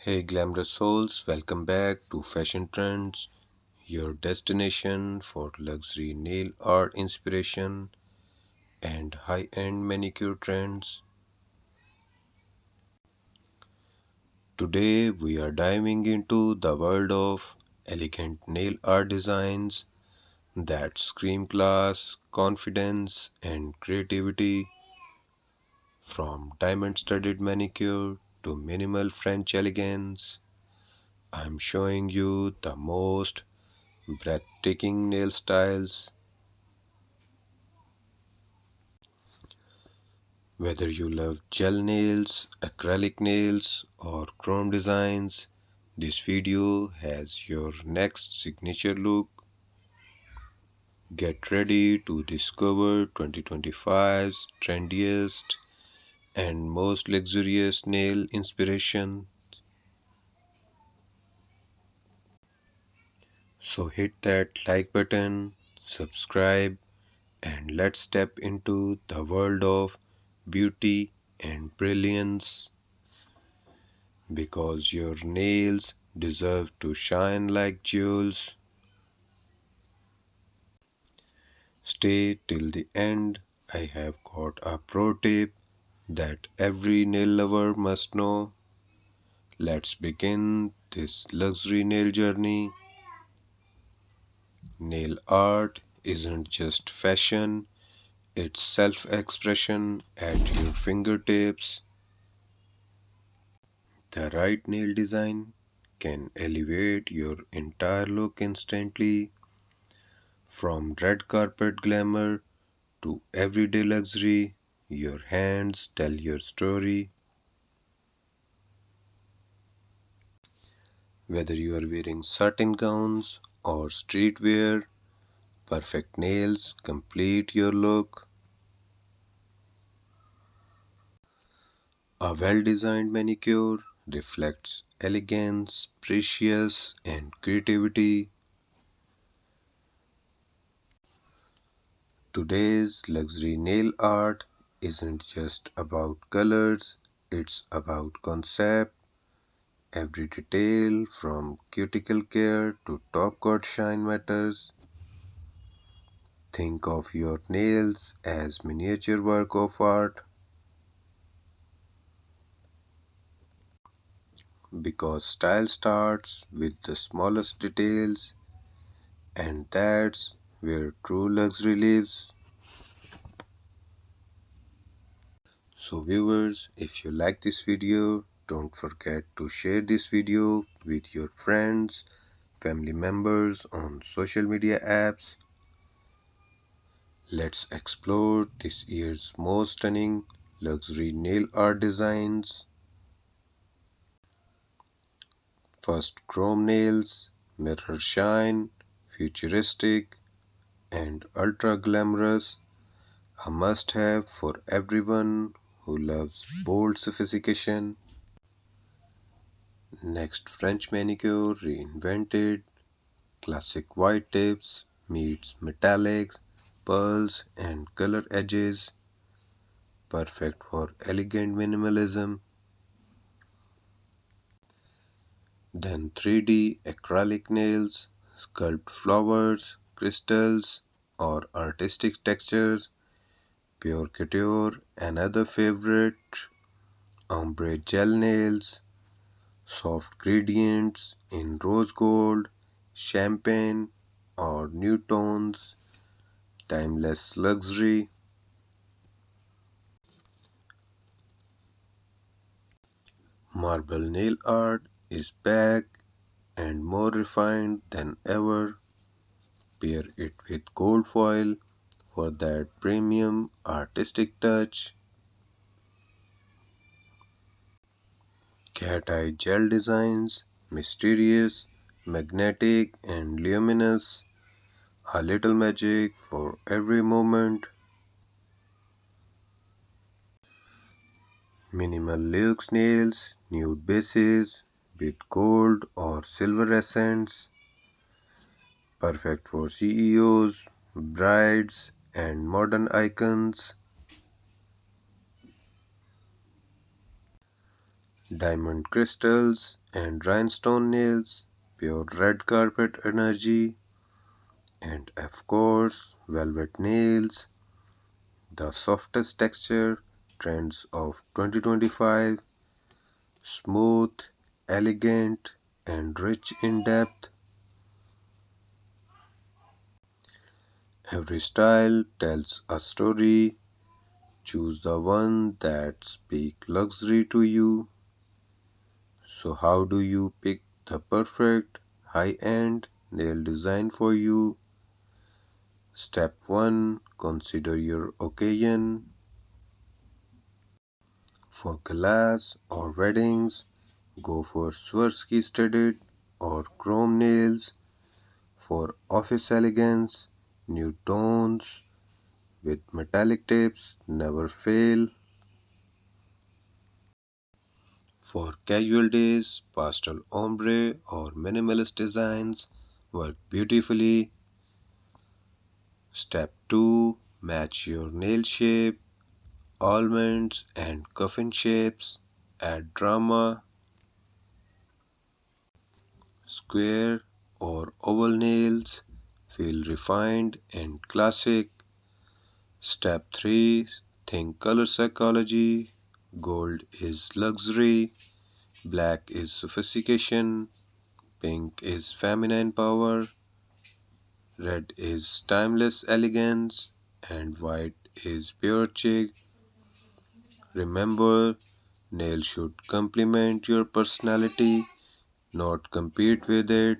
Hey glamorous souls, welcome back to Fashion Trends, your destination for luxury nail art inspiration and high-end manicure trends. Today we are diving into the world of elegant nail art designs that scream class, confidence, and creativity, from diamond-studded manicure to minimal French elegance. I'm showing you the most breathtaking nail styles. Whether you love gel nails, acrylic nails, or chrome designs, this video has your next signature look. Get ready to discover 2025's trendiest and most luxurious nail inspiration. So hit that like button, subscribe, and let's step into the world of beauty and brilliance, because your nails deserve to shine like jewels. Stay till the end. I have got a pro tip that every nail lover must know. Let's begin this luxury nail journey. Nail art isn't just fashion, it's self expression at your fingertips. The right nail design can elevate your entire look instantly, from red carpet glamour to everyday luxury. Your hands tell your story. Whether you are wearing satin gowns or streetwear, perfect nails complete your look. A well designed manicure reflects elegance, precious, and creativity. Today's luxury nail art isn't just about colors, it's about concept. Every detail from cuticle care to top coat shine matters. Think of your nails as miniature work of art, because style starts with the smallest details, and that's where true luxury lives. So viewers, if you like this video, don't forget to share this video with your friends, family members on social media apps. Let's explore this year's most stunning luxury nail art designs. First, chrome nails, mirror shine, futuristic, and ultra glamorous, a must have for everyone who loves bold sophistication. Next, French manicure reinvented, classic white tips meets metallics, pearls, and color edges, perfect for elegant minimalism. Then 3D acrylic nails, sculpt flowers, crystals, or artistic textures. Pure couture, another favorite. Ombre gel nails, soft gradients in rose gold, champagne, or nude tones. Timeless luxury. Marble nail art is back and more refined than ever. Pair it with gold foil for that premium artistic touch. Cat eye gel designs, mysterious, magnetic, and luminous. A little magic for every moment. Minimal luxe nails, nude bases with gold or silver accents. Perfect for CEOs, brides, and modern icons. diamond crystals and rhinestone nails, pure red carpet energy, and of course, velvet nails, the softest texture trends of 2025, smooth, elegant, and rich in depth. Every style tells a story. Choose the one that speaks luxury to you. So, how do you pick the perfect high end nail design for you? Step 1, consider your occasion. For glass or weddings, go for Swarovski studded or chrome nails. For office elegance, new tones with metallic tips never fail. For casual days, pastel ombre or minimalist designs work beautifully. Step 2, match your nail shape, almonds and coffin shapes add drama. Square or oval nails feel refined and classic. Step 3, think color psychology. Gold is luxury, black is sophistication, pink is feminine power, red is timeless elegance, and white is pure chic. Remember, nails should complement your personality, not compete with it.